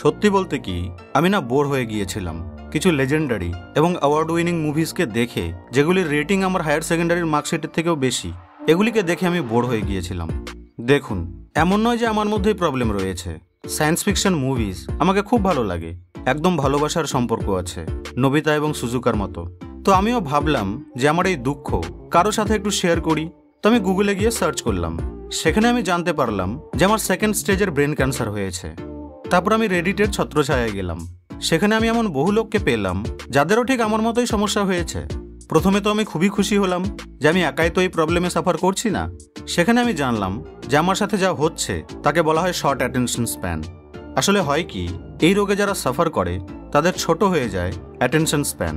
সত্যি বলতে কি আমি না বোর হয়ে গিয়েছিলাম কিছু লেজেন্ডারি এবং অ্যাওয়ার্ড উইনিং মুভিজকে দেখে, যেগুলির রেটিং আমার হায়ার সেকেন্ডারির মার্কশিটের থেকেও বেশি। এগুলিকে দেখে আমি বোর হয়ে গিয়েছিলাম। দেখুন, এমন নয় যে আমার মধ্যেই প্রবলেম রয়েছে। সায়েন্স ফিকশন মুভিজ আমাকে খুব ভালো লাগে, একদম ভালোবাসার সম্পর্ক আছে নোবিতা এবং সুজুকার মতো। তো আমিও ভাবলাম যে আমার এই দুঃখ কারো সাথে একটু শেয়ার করি। তো আমি গুগলে গিয়ে সার্চ করলাম। সেখানে আমি জানতে পারলাম যে আমার সেকেন্ড স্টেজের ব্রেন ক্যান্সার হয়েছে। তারপর আমি রেডিটের ছত্রছায়ায় গেলাম। সেখানে আমি এমন বহু লোককে পেলাম যাদেরও ঠিক আমার মতোই সমস্যা হয়েছে। প্রথমে তো আমি খুবই খুশি হলাম যে আমি একাই তো এই প্রবলেমে সাফার করছি না। সেখানে আমি জানলাম যে আমার সাথে যা হচ্ছে তাকে বলা হয় শর্ট অ্যাটেনশন স্প্যান। আসলে হয় কি, এই রোগে যারা সাফার করে তাদের ছোট হয়ে যায় অ্যাটেনশন স্প্যান।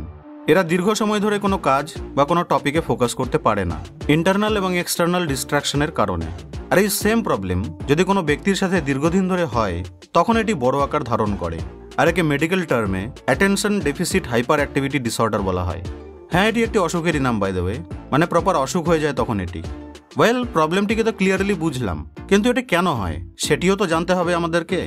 এরা দীর্ঘ সময় ধরে কোনো কাজ বা কোনো টপিকে ফোকাস করতে পারে না, ইন্টারনাল এবং এক্সটার্নাল ডিস্ট্রাকশনের কারণে। আর এই সেম প্রবলেম যদি কোনো ব্যক্তির সাথে দীর্ঘদিন ধরে হয় তখন এটি বড় আকার ধারণ করে। আর একে মেডিকেল টার্মে attention deficit hyper activity disorder বলা হয়। হ্যাঁ, এটি একটি অসুখেরই নাম বাই দ্য ওয়ে, মানে প্রপার অসুখ হয়ে যায় তখন এটি। ওয়েল, প্রবলেমটিকে তো ক্লিয়ারলি বুঝলাম, কিন্তু এটি কেন হয় সেটিও তো জানতে হবে আমাদেরকে।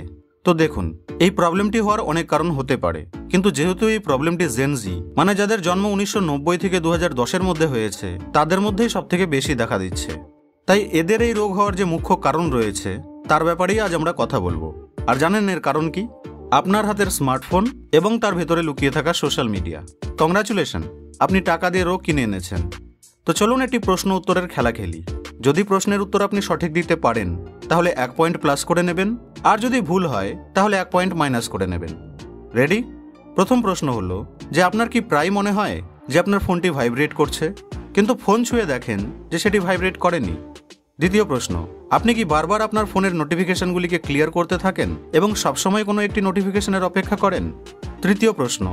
তো দেখুন, এই প্রবলেমটি হওয়ার অনেক কারণ হতে পারে, কিন্তু যেহেতু এই প্রবলেমটি জেনজি মানে যাদের জন্ম 1990 থেকে 2010-এর মধ্যে হয়েছে তাদের মধ্যেই সব থেকে বেশি দেখা দিচ্ছে। তাই এদের এই রোগ হওয়ার যে মুখ্য কারণ রয়েছে তার ব্যাপারেই আজ আমরা কথা বলবো। আর জানেন এর কারণ কি? আপনার হাতের স্মার্টফোন এবং তার ভেতরে লুকিয়ে থাকা সোশ্যাল মিডিয়া। কংগ্রাচুলেশন, আপনি টাকা দিয়ে রোগ কিনে এনেছেন। তো চলুন একটি প্রশ্ন উত্তরের খেলা খেলি। যদি প্রশ্নের উত্তর আপনি সঠিক দিতে পারেন তাহলে 1 পয়েন্ট প্লাস করে নেবেন, আর যদি ভুল হয় তাহলে 1 পয়েন্ট মাইনাস করে নেবেন। রেডি? প্রথম প্রশ্ন হলো যে আপনার কি প্রায় মনে হয় যে আপনার ফোনটি ভাইব্রেট করছে, কিন্তু ফোন ছুঁয়ে দেখেন যে সেটি ভাইব্রেট করেনি? দ্বিতীয় প্রশ্ন, আপনি কি বারবার আপনার ফোনের নোটিফিকেশনগুলিকে ক্লিয়ার করতে থাকেন এবং সবসময় কোনো একটি নোটিফিকেশনের অপেক্ষা করেন? তৃতীয় প্রশ্ন,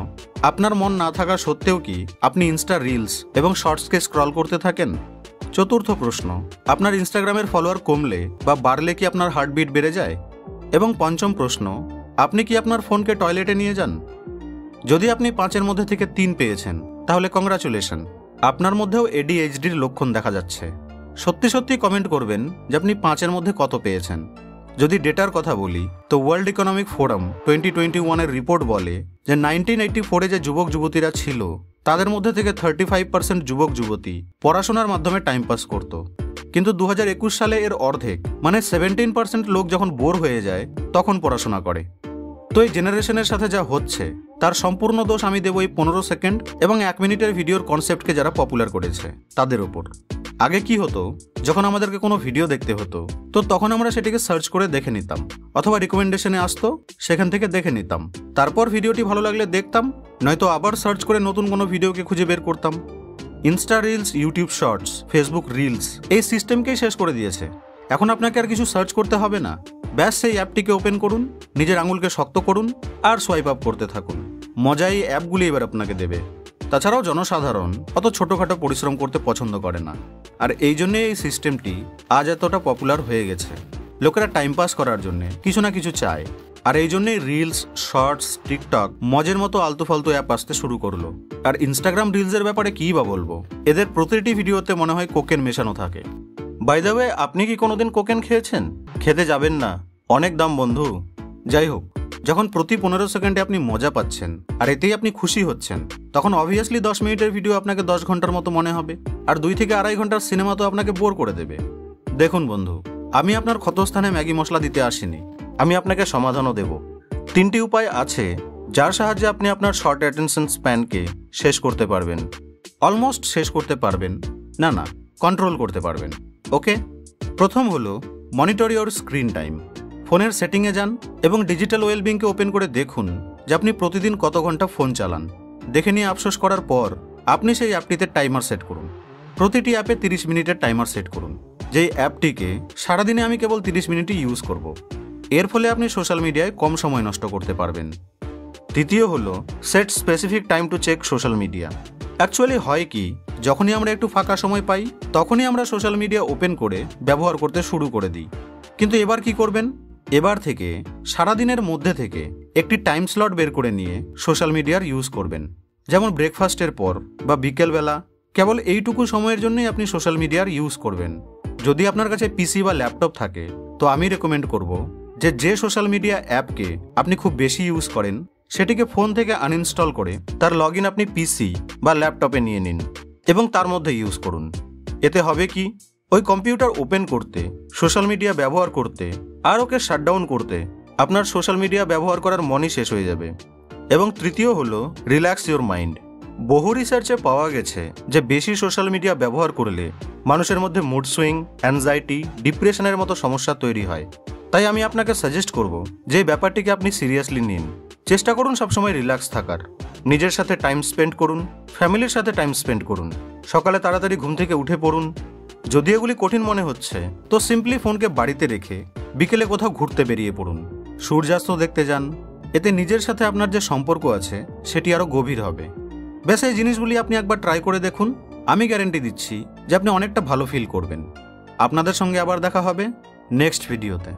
আপনার মন না থাকা সত্ত্বেও কি আপনি ইনস্টা রিলস এবং শর্টসকে স্ক্রল করতে থাকেন? চতুর্থ প্রশ্ন, আপনার ইনস্টাগ্রামের ফলোয়ার কমলে বা বাড়লে কি আপনার হার্টবিট বেড়ে যায়? এবং পঞ্চম প্রশ্ন, আপনি কি আপনার ফোনকে টয়লেটে নিয়ে যান? যদি আপনি 5-এর মধ্যে থেকে 3 পেয়েছেন তাহলে কংগ্রাচুলেশন, আপনার মধ্যেও ADHDর লক্ষণ দেখা যাচ্ছে। সত্যি সত্যি কমেন্ট করবেন যে আপনি 5-এর মধ্যে কত পেয়েছেন। যদি ডেটার কথা বলি তো ওয়ার্ল্ড ইকোনমিক ফোরাম 2021-এর রিপোর্ট বলে যে 1984-এ যে যুবক যুবতীরা ছিল তাদের মধ্যে থেকে 35% যুবক যুবতী পড়াশোনার মাধ্যমে টাইম পাস করত। কিন্তু 2021 সালে এর অর্ধেক মানে 17% লোক যখন বোর হয়ে যায় তখন পড়াশোনা করে। তো এই জেনারেশনের সাথে যা হচ্ছে তার সম্পূর্ণ দোষ আমি দেব এই 15 সেকেন্ড এবং 1 মিনিটের ভিডিওর কনসেপ্টকে যারা পপুলার করেছে তাদের ওপর। আগে কি হতো, যখন আমাদেরকে কোনো ভিডিও দেখতে হতো তো তখন আমরা সেটিকে সার্চ করে দেখে নিতাম, অথবা রিকমেন্ডেশনে আসতো সেখান থেকে দেখে নিতাম। তারপর ভিডিওটি ভালো লাগলে দেখতাম, নয়তো আবার সার্চ করে নতুন কোনো ভিডিওকে খুঁজে বের করতাম। Insta reels, YouTube shorts, Facebook reels এই সিস্টেমকেই শেষ করে দিয়েছে। এখন আপনাকে আর কিছু সার্চ করতে হবে না, ব্যাস সেই অ্যাপটিকে ওপেন করুন, নিজের আঙুলকে শক্ত করুন আর সোয়াইপ আপ করতে থাকুন। মজা এই অ্যাপগুলি এবার আপনাকে দেবে। তাছাড়াও জনসাধারণ অত ছোটোখাটো পরিশ্রম করতে পছন্দ করে না, আর এই জন্যে এই সিস্টেমটি আজ এতটা পপুলার হয়ে গেছে। লোকেরা টাইম পাস করার জন্যে কিছু না কিছু চায়, আর এই জন্যেই রিলস, শর্টস, টিকটক মজের মতো আলতু ফালতু অ্যাপ আসতে শুরু করলো। আর ইনস্টাগ্রাম রিলসের ব্যাপারে কী বা বলবো, এদের প্রতিটি ভিডিওতে মনে হয় কোকেন মেশানো থাকে। বাই দ্য ওয়ে, আপনি কি কোনোদিন কোকেন খেয়েছেন? খেতে যাবেন না, অনেক দাম বন্ধু। যাই হোক, যখন প্রতি 15 সেকেন্ডে আপনি মজা পাচ্ছেন আর এতেই আপনি খুশি হচ্ছেন তখন অবভিয়াসলি 10 মিনিটের ভিডিও আপনাকে 10 ঘন্টার মতো মনে হবে, আর 2 থেকে আড়াই ঘন্টার সিনেমা তো আপনাকে বোর করে দেবে। দেখুন বন্ধু, আমি আপনার ক্ষতস্থানে ম্যাগি মশলা দিতে আসিনি, আমি আপনাকে সমাধানও দেব। 3টি উপায় আছে যার সাহায্যে আপনি আপনার শর্ট অ্যাটেনশন স্প্যানকে শেষ করতে পারবেন। অলমোস্ট শেষ করতে পারবেন না, কন্ট্রোল করতে পারবেন। ওকে, প্রথম হলো মনিটর ইওর স্ক্রিন টাইম। ফোনের সেটিংয়ে যান এবং ডিজিটাল ওয়েলবিংকে ওপেন করে দেখুন যে আপনি প্রতিদিন কত ঘন্টা ফোন চালান। দেখে নিয়ে আফসোস করার পর আপনি সেই অ্যাপটিতে টাইমার সেট করুন। প্রতিটি অ্যাপে 30 মিনিটের টাইমার সেট করুন, যেই অ্যাপটিকে সারাদিনে আমি কেবল 30 মিনিটই ইউজ করব। এর ফলে আপনি সোশ্যাল মিডিয়ায় কম সময় নষ্ট করতে পারবেন। দ্বিতীয় হলো set specific time to check social media. Actually হয় কি, যখনই আমরা একটু ফাঁকা সময় পাই তখনই আমরা সোশ্যাল মিডিয়া ওপেন করে ব্যবহার করতে শুরু করে দিই। কিন্তু এবার কি করবেন, এবার থেকে সারাদিনের মধ্যে থেকে একটি টাইম স্লট বের করে নিয়ে সোশ্যাল মিডিয়ার ইউজ করবেন। যেমন ব্রেকফাস্টের পর বা বিকেলবেলা, কেবল এইটুকু সময়ের জন্যই আপনি সোশ্যাল মিডিয়ার ইউজ করবেন। যদি আপনার কাছে পিসি বা ল্যাপটপ থাকে তো আমি রেকমেন্ড করব যে সোশ্যাল মিডিয়া অ্যাপকে আপনি খুব বেশি ইউজ করেন সেটিকে ফোন থেকে আনইনস্টল করে তার লগ ইন আপনি পিসি বা ল্যাপটপে নিয়ে নিন এবং তার মধ্যে ইউজ করুন। এতে হবে কি, ওই কম্পিউটার ওপেন করতে, সোশ্যাল মিডিয়া ব্যবহার করতে আর ওকে শাটডাউন করতে আপনার সোশ্যাল মিডিয়া ব্যবহার করার মনই শেষ হয়ে যাবে। এবং তৃতীয় হলো রিল্যাক্স ইওর মাইন্ড। বহু রিসার্চে পাওয়া গেছে যে বেশি সোশ্যাল মিডিয়া ব্যবহার করলে মানুষের মধ্যে মুড সুইং, অ্যাংজাইটি, ডিপ্রেশনের মতো সমস্যা তৈরি হয়। তাই আমি আপনাকে সাজেস্ট করব যে এই ব্যাপারটিকে আপনি সিরিয়াসলি নিন। চেষ্টা করুন সবসময় রিল্যাক্স থাকার, নিজের সাথে টাইম স্পেন্ড করুন, ফ্যামিলির সাথে টাইম স্পেন্ড করুন, সকালে তাড়াতাড়ি ঘুম থেকে উঠে পড়ুন। যদি এগুলি কঠিন মনে হচ্ছে তো সিম্পলি ফোনকে বাড়িতে রেখে বিকেলে কোথাও ঘুরতে বেরিয়ে পড়ুন, সূর্যাস্ত দেখতে যান। এতে নিজের সাথে আপনার যে সম্পর্ক আছে সেটি আরও গভীর হবে। বেশ, এই জিনিসগুলি আপনি একবার ট্রাই করে দেখুন, আমি গ্যারেন্টি দিচ্ছি যে আপনি অনেকটা ভালো ফিল করবেন। আপনাদের সঙ্গে আবার দেখা হবে নেক্সট ভিডিওতে।